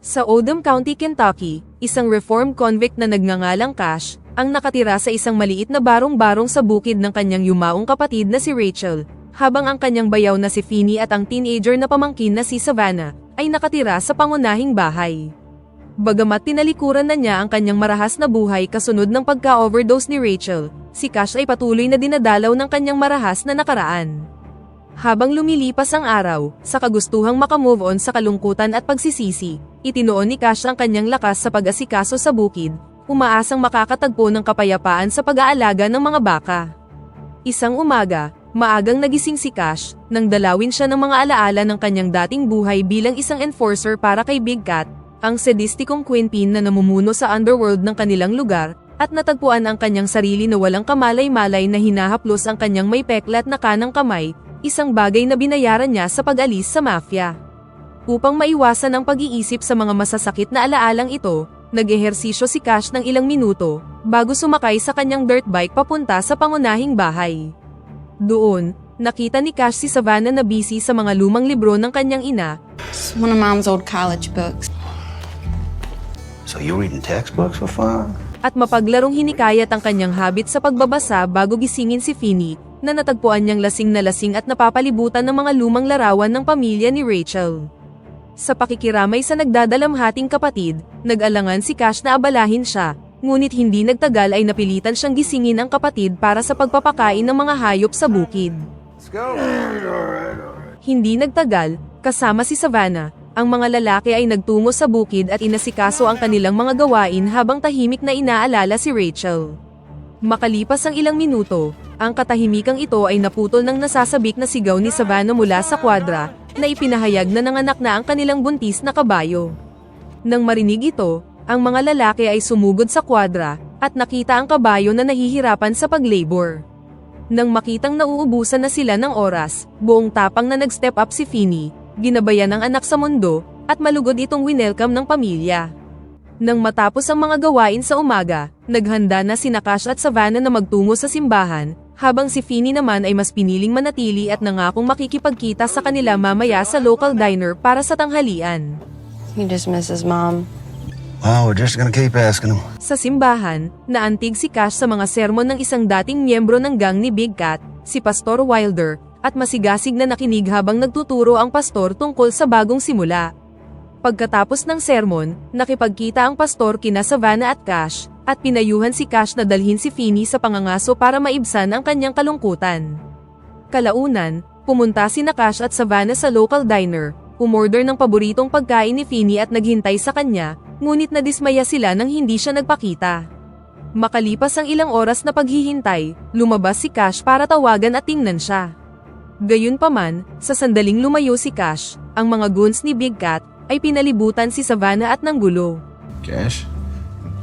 Sa Oldham County, Kentucky, isang reformed convict na nagngangalang Cash, ang nakatira sa isang maliit na barong-barong sa bukid ng kanyang yumaong kapatid na si Rachel, habang ang kanyang bayaw na si Finney at ang teenager na pamangkin na si Savannah, ay nakatira sa pangunahing bahay. Bagamat tinalikuran na niya ang kanyang marahas na buhay kasunod ng pagka-overdose ni Rachel, si Cash ay patuloy na dinadalaw ng kanyang marahas na nakaraan. Habang lumilipas ang araw, sa kagustuhang makamove on sa kalungkutan at pagsisisi, itinuon ni Cash ang kanyang lakas sa pag-asikaso sa bukid, umaasang makakatagpo ng kapayapaan sa pag-aalaga ng mga baka. Isang umaga, maagang nagising si Cash, nang dalawin siya ng mga alaala ng kanyang dating buhay bilang isang enforcer para kay Big Cat, ang sadistikong queenpin na namumuno sa underworld ng kanilang lugar, at natagpuan ang kanyang sarili na walang kamalay-malay na hinahaplos ang kanyang may peklat na kanang kamay, isang bagay na binayaran niya sa pag-alis sa mafia. Upang maiwasan ang pag-iisip sa mga masasakit na alaalang ito, nag-ehersisyo si Cash ng ilang minuto, bago sumakay sa kanyang dirt bike papunta sa pangunahing bahay. Doon, nakita ni Cash si Savannah na busy sa mga lumang libro ng kanyang ina. It's one of Mom's old college books. So you're reading textbooks for fun? At mapaglarong hinikayat ang kanyang habit sa pagbabasa bago gisingin si Finney, na natagpuan niyang lasing na lasing at napapalibutan ng mga lumang larawan ng pamilya ni Rachel. Sa pakikiramay sa nagdadalamhating kapatid, nag-alangan si Cash na abalahin siya, ngunit hindi nagtagal ay napilitan siyang gisingin ang kapatid para sa pagpapakain ng mga hayop sa bukid. Let's go. Hindi nagtagal, kasama si Savannah, ang mga lalaki ay nagtungo sa bukid at inasikaso ang kanilang mga gawain habang tahimik na inaalala si Rachel. Makalipas ang ilang minuto, ang katahimikang ito ay naputol ng nasasabik na sigaw ni Savannah mula sa kwadra, na ipinahayag na nanganak na ang kanilang buntis na kabayo. Nang marinig ito, ang mga lalaki ay sumugod sa kwadra, at nakita ang kabayo na nahihirapan sa paglabor. Nang makitang nauubusan na sila ng oras, buong tapang na nag-step up si Finney, ginabayan ng anak sa mundo, at malugod itong winelcome ng pamilya. Nang matapos ang mga gawain sa umaga, naghanda na sina Cash at Savannah na magtungo sa simbahan, habang si Finney naman ay mas piniling manatili at nangakong makikipagkita sa kanila mamaya sa local diner para sa tanghalian. He just misses Mom. Well, we're just gonna keep asking him. Sa simbahan, naantig si Cash sa mga sermon ng isang dating miyembro ng gang ni Big Cat, si Pastor Wilder, at masigasig na nakinig habang nagtuturo ang pastor tungkol sa bagong simula. Pagkatapos ng sermon, nakipagkita ang pastor kina Savannah at Cash, at pinayuhan si Cash na dalhin si Finney sa pangangaso para maibsan ang kanyang kalungkutan. Kalaunan, pumunta sina Cash at Savannah sa local diner, umorder ng paboritong pagkain ni Finney at naghintay sa kanya, ngunit nadismaya sila nang hindi siya nagpakita. Makalipas ang ilang oras na paghihintay, lumabas si Cash para tawagan at tingnan siya. Gayunpaman, sa sandaling lumayo si Cash, ang mga goons ni Big Cat ay pinalibutan si Savannah at nanggulo. Cash?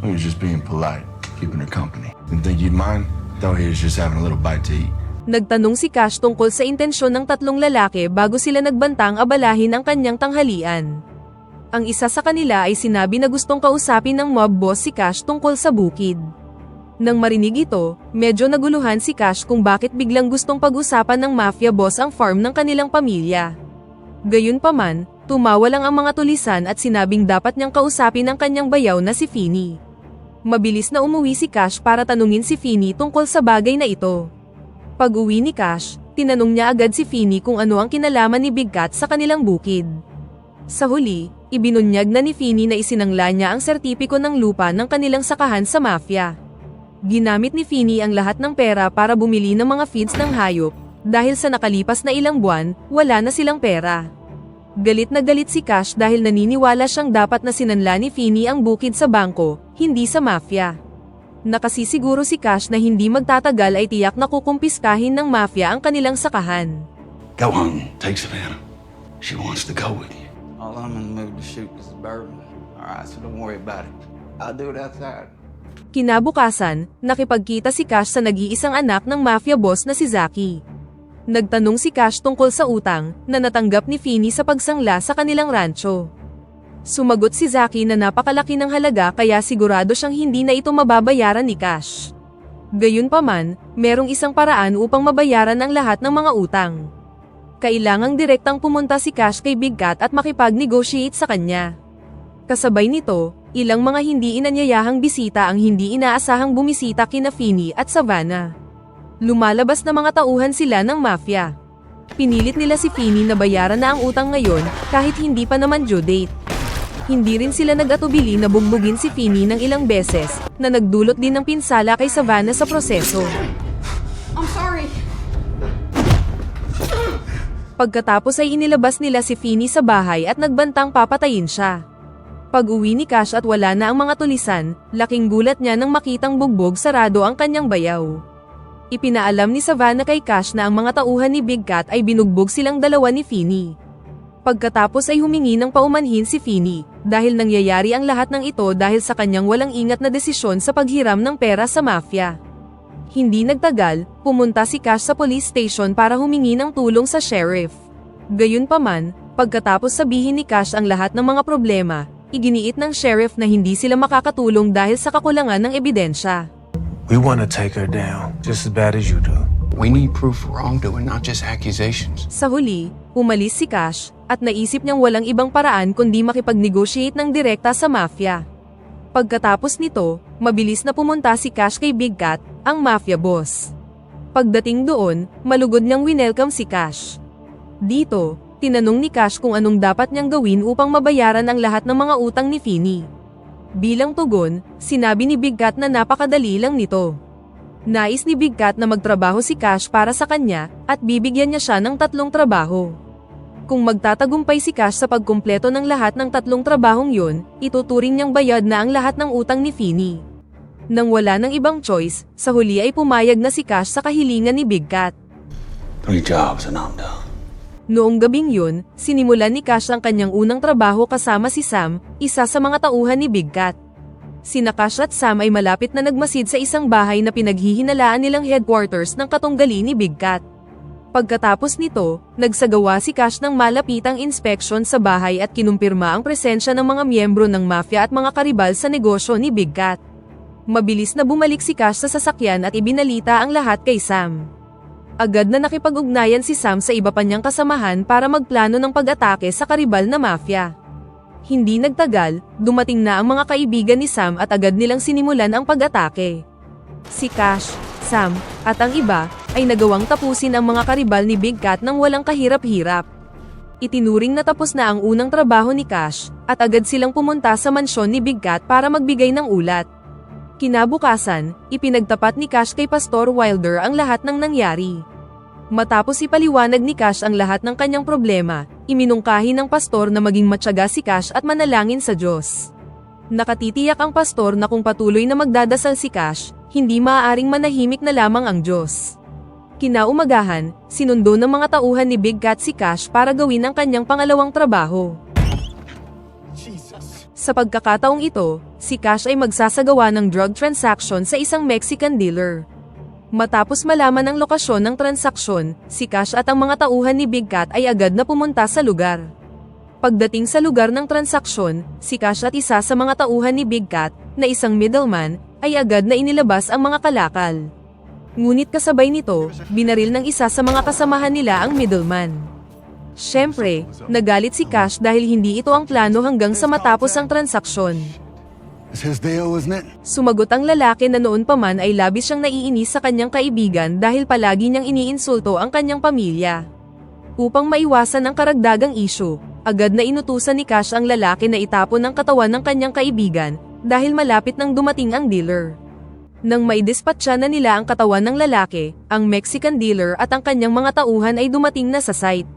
We were just being polite, keeping her company. Didn't think you'd mind? Thought he was just having a little bite to eat. Nagtanong si Cash tungkol sa intensyon ng tatlong lalaki bago sila nagbantang abalahin ang kanyang tanghalian. Ang isa sa kanila ay sinabi na gustong kausapin ng mob boss si Cash tungkol sa bukid. Nang marinig ito, medyo naguluhan si Cash kung bakit biglang gustong pag-usapan ng mafia boss ang farm ng kanilang pamilya. Gayunpaman, tumawa lang ang mga tulisan at sinabing dapat niyang kausapin ang kanyang bayaw na si Finney. Mabilis na umuwi si Cash para tanungin si Finney tungkol sa bagay na ito. Pag-uwi ni Cash, tinanong niya agad si Finney kung ano ang kinalaman ni Big Cat sa kanilang bukid. Sa huli, ibinunyag na ni Finney na isinangla niya ang sertipiko ng lupa ng kanilang sakahan sa mafia. Ginamit ni Finney ang lahat ng pera para bumili ng mga feeds ng hayop, dahil sa nakalipas na ilang buwan, wala na silang pera. Galit na galit si Cash dahil naniniwala siyang dapat na sinanla ni Finney ang bukid sa bangko, hindi sa mafia. Nakasisiguro si Cash na hindi magtatagal ay tiyak na kukumpiskahin ng mafia ang kanilang sakahan. Go home. Take Savannah. She wants to go with you. All I'm in the mood to shoot is bourbon. Alright, so don't worry about it. I'll do it outside. Kinabukasan, nakipagkita si Cash sa nag-iisang anak ng mafia boss na si Zaki. Nagtanong si Cash tungkol sa utang na natanggap ni Finney sa pagsangla sa kanilang rancho. Sumagot si Zaki na napakalaki ng halaga kaya sigurado siyang hindi na ito mababayaran ni Cash. Gayunpaman, merong isang paraan upang mabayaran ang lahat ng mga utang. Kailangang direktang pumunta si Cash kay Big Cat at makipag-negotiate sa kanya. Kasabay nito, ilang mga hindi inanyayahang bisita ang hindi inaasahang bumisita kina Feeny at Savannah. Lumalabas na mga tauhan sila ng mafia. Pinilit nila si Feeny na bayaran na ang utang ngayon kahit hindi pa naman due date. Hindi rin sila nag-atubili na bugbugin si Feeny ng ilang beses na nagdulot din ng pinsala kay Savannah sa proseso. I'm sorry. Pagkatapos ay inilabas nila si Feeny sa bahay at nagbantang papatayin siya. Pag-uwi ni Cash at wala na ang mga tulisan, laking gulat niya nang makitang bugbog sarado ang kanyang bayaw. Ipinaalam ni Savannah kay Cash na ang mga tauhan ni Big Cat ay binugbog silang dalawa ni Feeny. Pagkatapos ay humingi ng paumanhin si Feeny, dahil nangyayari ang lahat ng ito dahil sa kanyang walang ingat na desisyon sa paghiram ng pera sa mafia. Hindi nagtagal, pumunta si Cash sa police station para humingi ng tulong sa sheriff. Gayunpaman, pagkatapos sabihin ni Cash ang lahat ng mga problema, iginiit ng sheriff na hindi sila makakatulong dahil sa kakulangan ng ebidensya. We want to take her down, just as bad as you do. We need proof of wrongdoing, not just accusations. Sa huli, umalis si Cash, at naisip niyang walang ibang paraan kundi makipag-negotiate ng direkta sa mafia. Pagkatapos nito, mabilis na pumunta si Cash kay Big Cat, ang mafia boss. Pagdating doon, malugod niyang winelcome si Cash. Dito, tinanong ni Cash kung anong dapat niyang gawin upang mabayaran ang lahat ng mga utang ni Feeny. Bilang tugon, sinabi ni Big Cat na napakadali lang nito. Nais ni Big Cat na magtrabaho si Cash para sa kanya at bibigyan niya siya ng 3 trabaho. Kung magtatagumpay si Cash sa pagkumpleto ng lahat ng 3 trabahong yun, ituturing niyang bayad na ang lahat ng utang ni Feeny. Nang wala ng ibang choice, sa huli ay pumayag na si Cash sa kahilingan ni Big Cat. 3 jobs and I'm done. Noong gabing yun, sinimulan ni Cash ang kanyang unang trabaho kasama si Sam, isa sa mga tauhan ni Big Cat. Sina Cash at Sam ay malapit na nagmasid sa isang bahay na pinaghihinalaan nilang headquarters ng katunggali ni Big Cat. Pagkatapos nito, nagsagawa si Cash ng malapitang inspeksyon sa bahay at kinumpirma ang presensya ng mga miyembro ng mafia at mga karibal sa negosyo ni Big Cat. Mabilis na bumalik si Cash sa sasakyan at ibinalita ang lahat kay Sam. Agad na nakipag-ugnayan si Sam sa iba pa niyang kasamahan para magplano ng pag-atake sa karibal na mafia. Hindi nagtagal, dumating na ang mga kaibigan ni Sam at agad nilang sinimulan ang pag-atake. Si Cash, Sam, at ang iba, ay nagawang tapusin ang mga karibal ni Big Cat nang walang kahirap-hirap. Itinuring na tapos na ang unang trabaho ni Cash, at agad silang pumunta sa mansyon ni Big Cat para magbigay ng ulat. Kinabukasan, ipinagtapat ni Cash kay Pastor Wilder ang lahat ng nangyari. Matapos ipaliwanag ni Cash ang lahat ng kanyang problema, iminungkahi ng pastor na maging matyaga si Cash at manalangin sa Diyos. Nakatitiyak ang pastor na kung patuloy na magdadasal si Cash, hindi maaaring manahimik na lamang ang Diyos. Kinaumagahan, sinundo ng mga tauhan ni Big Cat si Cash para gawin ang kanyang pangalawang trabaho. Sa pagkakataong ito, si Cash ay magsasagawa ng drug transaction sa isang Mexican dealer. Matapos malaman ang lokasyon ng transaksyon, si Cash at ang mga tauhan ni Big Cat ay agad na pumunta sa lugar. Pagdating sa lugar ng transaksyon, si Cash at isa sa mga tauhan ni Big Cat, na isang middleman, ay agad na inilabas ang mga kalakal. Ngunit kasabay nito, binaril ng isa sa mga kasamahan nila ang middleman. Siyempre, nagalit si Cash dahil hindi ito ang plano hanggang sa matapos ang transaksyon. It's his deal, isn't it? Sumagot ang lalaki na noon pa man ay labis siyang naiinis sa kanyang kaibigan dahil palagi niyang iniinsulto ang kanyang pamilya. Upang maiwasan ang karagdagang issue, agad na inutusan ni Cash ang lalaki na itapon ang katawan ng kanyang kaibigan dahil malapit nang dumating ang dealer. Nang maidispatcha na nila ang katawan ng lalaki, ang Mexican dealer at ang kanyang mga tauhan ay dumating na sa site.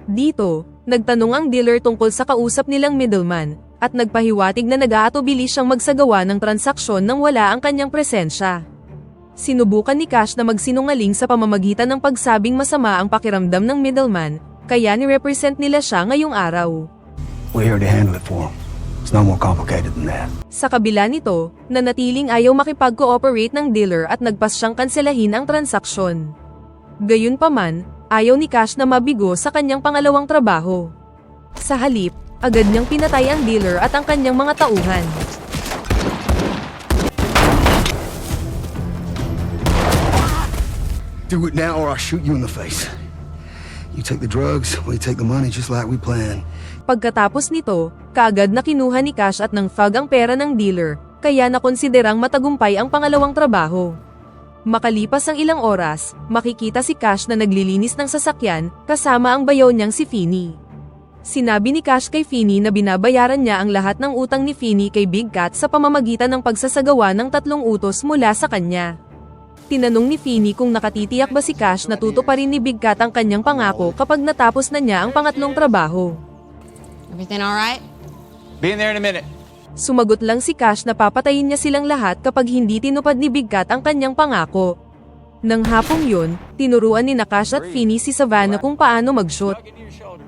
Dito, nagtanong ang dealer tungkol sa kausap nilang middleman, at nagpahiwatig na nag-aatubili siyang magsagawa ng transaksyon nang wala ang kanyang presensya. Sinubukan ni Cash na magsinungaling sa pamamagitan ng pagsabing masama ang pakiramdam ng middleman, kaya ni-represent nila siya ngayong araw. We're here to handle it for him. It's no more complicated than that. Sa kabila nito, nanatiling ayaw makipag-cooperate ng dealer at nagpas siyang kanselahin ang transaksyon. Gayunpaman, ayaw ni Cash na mabigo sa kanyang pangalawang trabaho. Sa halip, agad niyang pinatay ang dealer at ang kanyang mga tauhan. Do it now or I'll shoot you in the face. You take the drugs, we take the money just like we planned. Pagkatapos nito, kaagad na kinuha ni Cash at ng Thug ang pera ng dealer, kaya nakonsiderang matagumpay ang pangalawang trabaho. Makalipas ang ilang oras, makikita si Cash na naglilinis ng sasakyan, kasama ang bayaw niyang si Feeny. Sinabi ni Cash kay Feeny na binabayaran niya ang lahat ng utang ni Feeny kay Big Cat sa pamamagitan ng pagsasagawa ng 3 utos mula sa kanya. Tinanong ni Feeny kung nakatitiyak ba si Cash na tutuparin ni Big Cat ang kanyang pangako kapag natapos na niya ang pangatlong trabaho. Everything alright? Be in there in a minute. Sumagot lang si Cash na papatayin niya silang lahat kapag hindi tinupad ni Big Cat ang kanyang pangako. Nang hapong yun, tinuruan ni Cash at Feeny si Savannah kung paano mag-shoot.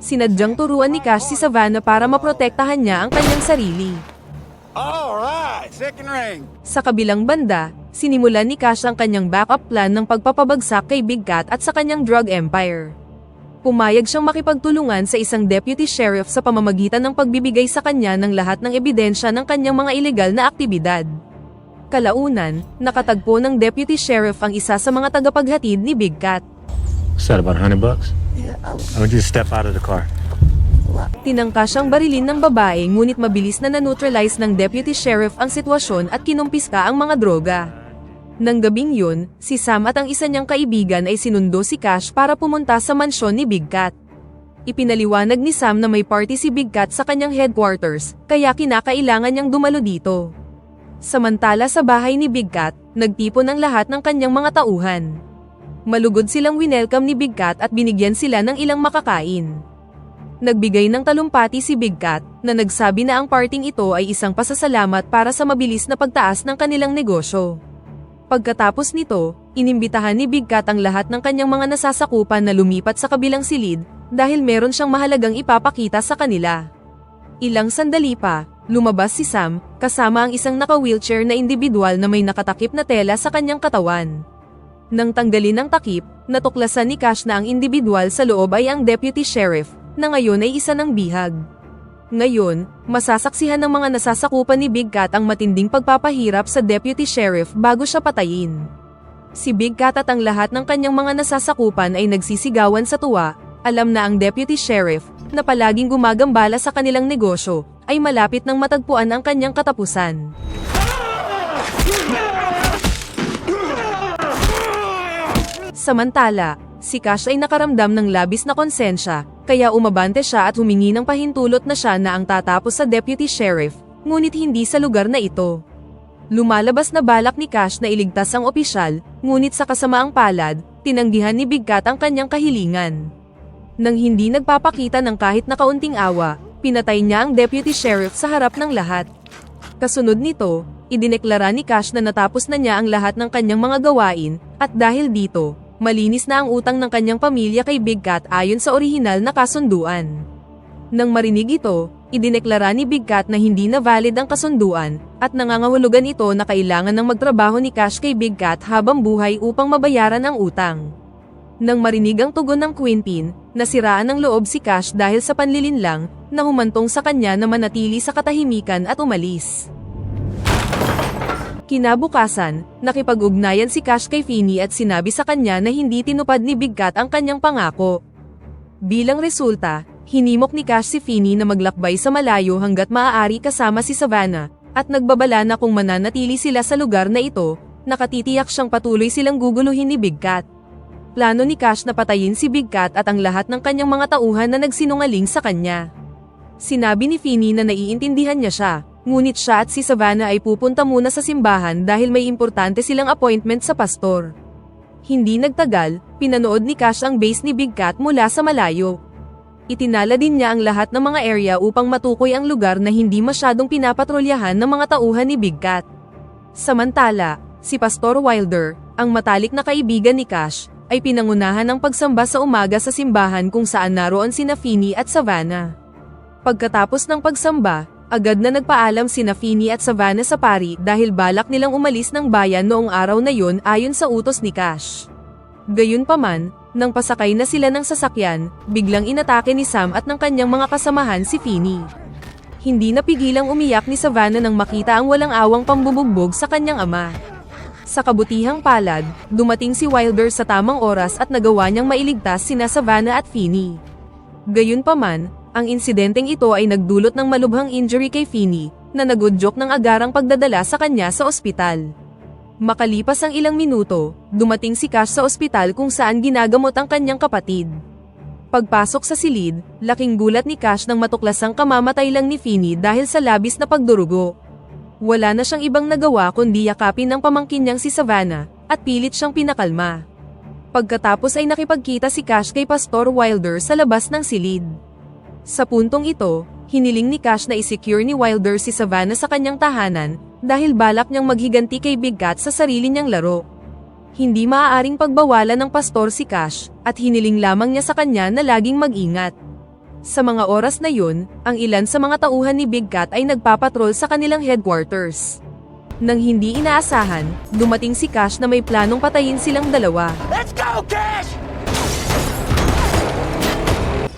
Sinadyang turuan ni Cash si Savannah para maprotektahan niya ang kanyang sarili. Alright, second ring. Sa kabilang banda, sinimulan ni Cash ang kanyang backup plan ng pagpapabagsak kay Big Cat at sa kanyang drug empire. Pumayag siyang makipagtulungan sa isang deputy sheriff sa pamamagitan ng pagbibigay sa kanya ng lahat ng ebidensya ng kanyang mga ilegal na aktibidad. Kalaunan, nakatagpo ng deputy sheriff ang isa sa mga tagapaghatid ni Big Cat. What's that, about $100? Yeah. I would just step out of the car. Tinangka siyang barilin ng babae ngunit mabilis na na-neutralize ng deputy sheriff ang sitwasyon at kinumpiska ang mga droga. Nang gabing yun, si Sam at ang isa niyang kaibigan ay sinundo si Cash para pumunta sa mansyon ni Big Cat. Ipinaliwanag ni Sam na may party si Big Cat sa kanyang headquarters, kaya kinakailangan niyang dumalo dito. Samantala sa bahay ni Big Cat, nagtipon ang lahat ng kanyang mga tauhan. Malugod silang winelcome ni Big Cat at binigyan sila ng ilang makakain. Nagbigay ng talumpati si Big Cat, na nagsabi na ang parting ito ay isang pasasalamat para sa mabilis na pagtaas ng kanilang negosyo. Pagkatapos nito, inimbitahan ni Big Cat ang lahat ng kanyang mga nasasakupan na lumipat sa kabilang silid, dahil meron siyang mahalagang ipapakita sa kanila. Ilang sandali pa, lumabas si Sam, kasama ang isang naka-wheelchair na individual na may nakatakip na tela sa kanyang katawan. Nang tanggalin ang takip, natuklasan ni Cash na ang individual sa loob ay ang deputy sheriff, na ngayon ay isa ng bihag. Ngayon, masasaksihan ng mga nasasakupan ni Big Cat ang matinding pagpapahirap sa deputy sheriff bago siya patayin. Si Big Cat at ang lahat ng kanyang mga nasasakupan ay nagsisigawan sa tuwa, alam na ang deputy sheriff, na palaging gumagambala sa kanilang negosyo, ay malapit nang matagpuan ang kanyang katapusan. Samantala, si Cash ay nakaramdam ng labis na konsensya, kaya umabante siya at humingi ng pahintulot na siya na ang tatapos sa deputy sheriff, ngunit hindi sa lugar na ito. Lumalabas na balak ni Cash na iligtas ang opisyal, ngunit sa kasamaang palad, tinanggihan ni Big Cat ang kanyang kahilingan. Nang hindi nagpapakita ng kahit na kaunting awa, pinatay niya ang deputy sheriff sa harap ng lahat. Kasunod nito, idineklara ni Cash na natapos na niya ang lahat ng kanyang mga gawain, at dahil dito, malinis na ang utang ng kanyang pamilya kay Big Cat ayon sa orihinal na kasunduan. Nang marinig ito, idineklara ni Big Cat na hindi na valid ang kasunduan, at nangangahulugan ito na kailangan ng magtrabaho ni Cash kay Big Cat habang buhay upang mabayaran ang utang. Nang marinig ang tugon ng Quintin, nasiraan ng loob si Cash dahil sa panlilinlang, na humantong sa kanya na manatili sa katahimikan at umalis. Kinabukasan, nakipag-ugnayan si Cash kay Feeny at sinabi sa kanya na hindi tinupad ni Big Cat ang kanyang pangako. Bilang resulta, hinimok ni Cash si Feeny na maglakbay sa malayo hanggat maaari kasama si Savannah, at nagbabala na kung mananatili sila sa lugar na ito, nakatitiyak siyang patuloy silang guguluhin ni Big Cat. Plano ni Cash na patayin si Big Cat at ang lahat ng kanyang mga tauhan na nagsinungaling sa kanya. Sinabi ni Feeny na naiintindihan niya siya, ngunit siya at si Savannah ay pupunta muna sa simbahan dahil may importante silang appointment sa pastor. Hindi nagtagal, pinanood ni Cash ang base ni Big Cat mula sa malayo. Itinala din niya ang lahat ng mga area upang matukoy ang lugar na hindi masyadong pinapatrolyahan ng mga tauhan ni Big Cat. Samantala, si Pastor Wilder, ang matalik na kaibigan ni Cash, ay pinangunahan ng pagsamba sa umaga sa simbahan kung saan naroon sina Feeny at Savannah. Pagkatapos ng pagsamba, agad na nagpaalam sina Feeny at Savannah sa pari dahil balak nilang umalis ng bayan noong araw na yon ayon sa utos ni Cash. Gayunpaman, nang pasakay na sila ng sasakyan, biglang inatake ni Sam at ng kanyang mga kasamahan si Feeny. Hindi napigilang umiyak ni Savannah nang makita ang walang awang pambubugbog sa kanyang ama. Sa kabutihang palad, dumating si Wilder sa tamang oras at nagawa niyang mailigtas sina Savannah at Feeny. Gayunpaman, Ang insidenteng ito ay nagdulot ng malubhang injury kay Finney, na nagudyok ng agarang pagdadala sa kanya sa ospital. Makalipas ang ilang minuto, dumating si Cash sa ospital kung saan ginagamot ang kanyang kapatid. Pagpasok sa silid, laking gulat ni Cash nang matuklasang kamamatay lang ni Finney dahil sa labis na pagdurugo. Wala na siyang ibang nagawa kundi yakapin ng pamangkin niyang si Savannah, at pilit siyang pinakalma. Pagkatapos ay nakipagkita si Cash kay Pastor Wilder sa labas ng silid. Sa puntong ito, hiniling ni Cash na isecure ni Wilder si Savannah sa kanyang tahanan dahil balak niyang maghiganti kay Big Cat sa sarili niyang laro. Hindi maaaring pagbawalan ng pastor si Cash at hiniling lamang niya sa kanya na laging mag-ingat. Sa mga oras na yun, ang ilan sa mga tauhan ni Big Cat ay nagpapatrol sa kanilang headquarters. Nang hindi inaasahan, dumating si Cash na may planong patayin silang dalawa. Let's go, Cash!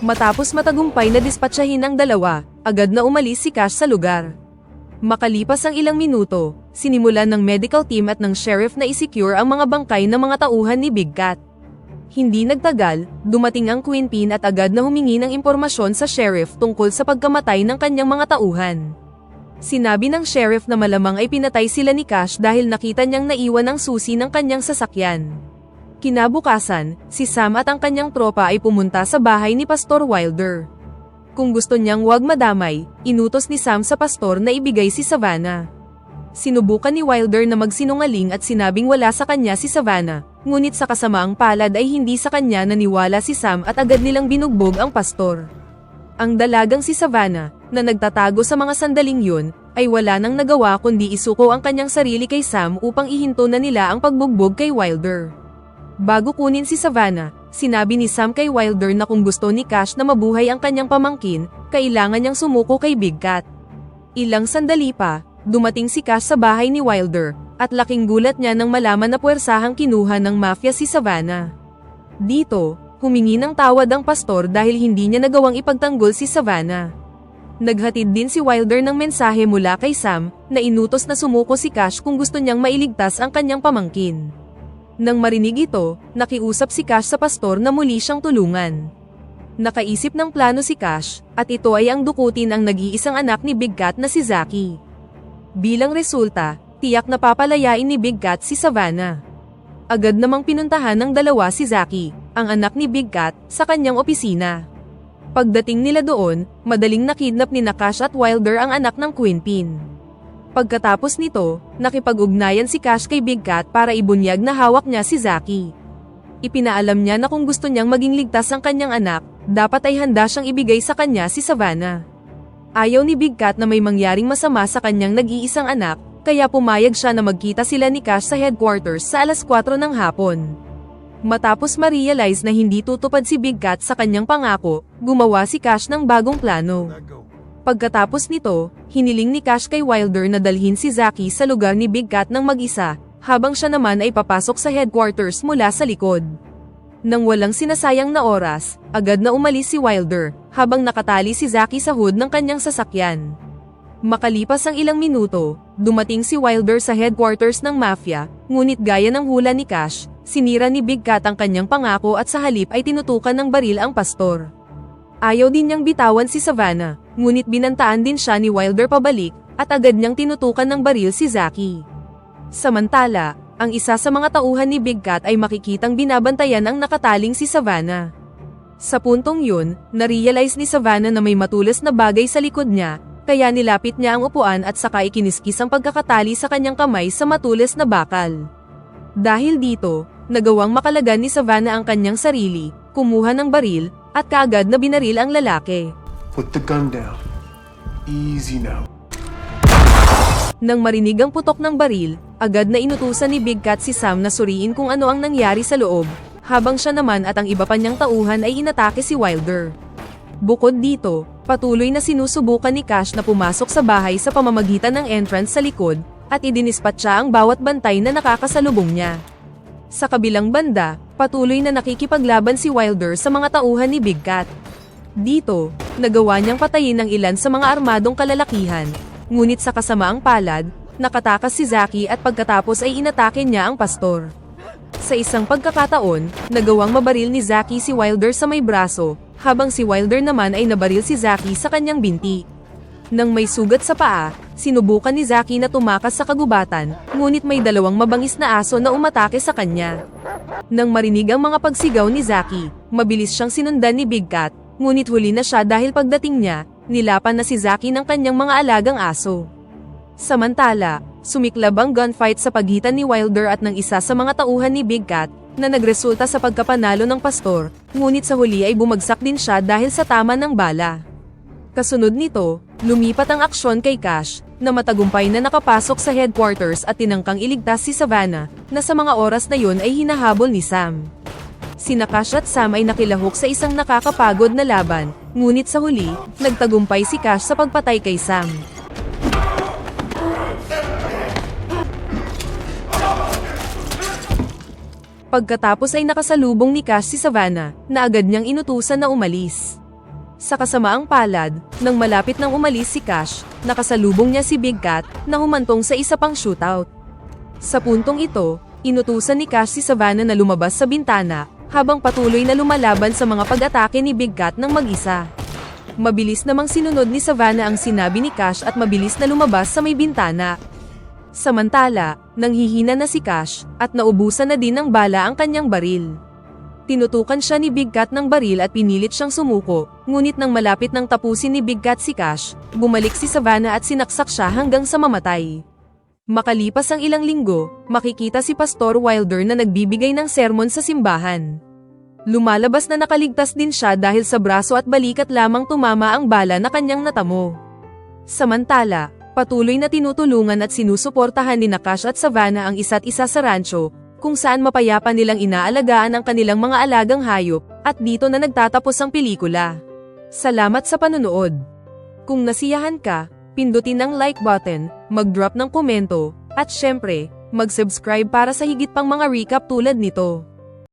Matapos matagumpay na dispatsahin ang dalawa, agad na umalis si Cash sa lugar. Makalipas ang ilang minuto, sinimulan ng medical team at ng sheriff na isecure ang mga bangkay ng mga tauhan ni Big Cat. Hindi nagtagal, dumating ang Queenpin at agad na humingi ng impormasyon sa sheriff tungkol sa pagkamatay ng kanyang mga tauhan. Sinabi ng sheriff na malamang ay pinatay sila ni Cash dahil nakita niyang naiwan ang susi ng kanyang sasakyan. Kinabukasan, si Sam at ang kanyang tropa ay pumunta sa bahay ni Pastor Wilder. Kung gusto niyang huwag madamay, inutos ni Sam sa pastor na ibigay si Savannah. Sinubukan ni Wilder na magsinungaling at sinabing wala sa kanya si Savannah, ngunit sa kasamaang palad ay hindi sa kanya naniwala si Sam at agad nilang binugbog ang pastor. Ang dalagang si Savannah, na nagtatago sa mga sandaling yun, ay wala nang nagawa kundi isuko ang kanyang sarili kay Sam upang ihinto na nila ang pagbugbog kay Wilder. Bago kunin si Savannah, sinabi ni Sam kay Wilder na kung gusto ni Cash na mabuhay ang kanyang pamangkin, kailangan niyang sumuko kay Big Cat. Ilang sandali pa, dumating si Cash sa bahay ni Wilder, at laking gulat niya nang malaman na puwersahang kinuha ng mafia si Savannah. Dito, humingi ng tawad ang pastor dahil hindi niya nagawang ipagtanggol si Savannah. Naghatid din si Wilder ng mensahe mula kay Sam, na inutos na sumuko si Cash kung gusto niyang mailigtas ang kanyang pamangkin. Nang marinig ito, nakiusap si Cash sa pastor na muli siyang tulungan. Nakaisip ng plano si Cash, at ito ay ang dukutin ang nag-iisang anak ni Big Cat na si Zaki. Bilang resulta, tiyak na papalayain ni Big Cat si Savannah. Agad namang pinuntahan ng dalawa si Zaki, ang anak ni Big Cat, sa kanyang opisina. Pagdating nila doon, madaling nakidnap ni Cash at Wilder ang anak ng Queenpin. Pagkatapos nito, nakipag-ugnayan si Cash kay Big Cat para ibunyag na hawak niya si Zaki. Ipinaalam niya na kung gusto niyang maging ligtas ang kanyang anak, dapat ay handa siyang ibigay sa kanya si Savannah. Ayaw ni Big Cat na may mangyaring masama sa kanyang nag-iisang anak, kaya pumayag siya na magkita sila ni Cash sa headquarters sa alas 4 ng hapon. Matapos ma-realize na hindi tutupad si Big Cat sa kanyang pangako, gumawa si Cash ng bagong plano. Pagkatapos nito, hiniling ni Cash kay Wilder na dalhin si Zaki sa lugar ni Big Cat ng mag-isa, habang siya naman ay papasok sa headquarters mula sa likod. Nang walang sinasayang na oras, agad na umalis si Wilder, habang nakatali si Zaki sa hood ng kanyang sasakyan. Makalipas ang ilang minuto, dumating si Wilder sa headquarters ng mafia, ngunit gaya ng hula ni Cash, sinira ni Big Cat ang kanyang pangako at sa halip ay tinutukan ng baril ang pastor. Ayaw din niyang bitawan si Savannah, ngunit binantaan din siya ni Wilder pabalik, at agad niyang tinutukan ng baril si Zaki. Samantala, ang isa sa mga tauhan ni Big Cat ay makikitang binabantayan ang nakataling si Savannah. Sa puntong yun, na-realize ni Savannah na may matulas na bagay sa likod niya, kaya nilapit niya ang upuan at saka ikiniskis ang pagkakatali sa kanyang kamay sa matulas na bakal. Dahil dito, nagawang makalagan ni Savannah ang kanyang sarili, kumuha ng baril, at kaagad na binaril ang lalaki. Put the gun down. Easy now. Nang marinig ang putok ng baril, agad na inutusan ni Big Cat si Sam na suriin kung ano ang nangyari sa loob, habang siya naman at ang iba pa niyang tauhan ay inatake si Wilder. Bukod dito, patuloy na sinusubukan ni Cash na pumasok sa bahay sa pamamagitan ng entrance sa likod, at idinispatcha ang bawat bantay na nakakasalubong niya. Sa kabilang banda, patuloy na nakikipaglaban si Wilder sa mga tauhan ni Big Cat. Dito, nagawa niyang patayin ang ilan sa mga armadong kalalakihan, ngunit sa kasamaang palad, nakatakas si Zaki at pagkatapos ay inatake niya ang pastor. Sa isang pagkakataon, nagawang mabaril ni Zaki si Wilder sa may braso, habang si Wilder naman ay nabaril si Zaki sa kanyang binti. Nang may sugat sa paa, sinubukan ni Zaki na tumakas sa kagubatan, ngunit may dalawang mabangis na aso na umatake sa kanya. Nang marinig ang mga pagsigaw ni Zaki, mabilis siyang sinundan ni Big Cat, ngunit huli na siya dahil pagdating niya, nilapan na si Zaki ng kanyang mga alagang aso. Samantala, sumiklab ang gunfight sa pagitan ni Wilder at ng isa sa mga tauhan ni Big Cat, na nagresulta sa pagkapanalo ng pastor, ngunit sa huli ay bumagsak din siya dahil sa tama ng bala. Kasunod nito, lumipat ang aksyon kay Cash, na matagumpay na nakapasok sa headquarters at tinangkang iligtas si Savannah, na sa mga oras na yun ay hinahabol ni Sam. Sina Cash at Sam ay nakilahok sa isang nakakapagod na laban, ngunit sa huli, nagtagumpay si Cash sa pagpatay kay Sam. Pagkatapos ay nakasalubong ni Cash si Savannah, na agad niyang inutusan na umalis. Sa kasamaang palad, nang malapit nang umalis si Cash, nakasalubong niya si Big Cat, na humantong sa isa pang shootout. Sa puntong ito, inutusan ni Cash si Savannah na lumabas sa bintana, habang patuloy na lumalaban sa mga pag-atake ni Big Cat ng mag-isa. Mabilis namang sinunod ni Savannah ang sinabi ni Cash at mabilis na lumabas sa may bintana. Samantala, nanghihina na si Cash, at naubusan na din ng bala ang kanyang baril. Tinutukan siya ni Big Cat ng baril at pinilit siyang sumuko, ngunit nang malapit nang tapusin ni Big Cat si Cash, bumalik si Savannah at sinaksak siya hanggang sa mamatay. Makalipas ang ilang linggo, makikita si Pastor Wilder na nagbibigay ng sermon sa simbahan. Lumalabas na nakaligtas din siya dahil sa braso at balikat lamang tumama ang bala na kanyang natamo. Samantala, patuloy na tinutulungan at sinusuportahan ni Cash at Savannah ang isa't isa sa rancho, kung saan mapayapa nilang inaalagaan ang kanilang mga alagang hayop, at dito na nagtatapos ang pelikula. Salamat sa panonood. Kung nasiyahan ka, pindutin ang like button, mag-drop ng komento, at syempre, mag-subscribe para sa higit pang mga recap tulad nito.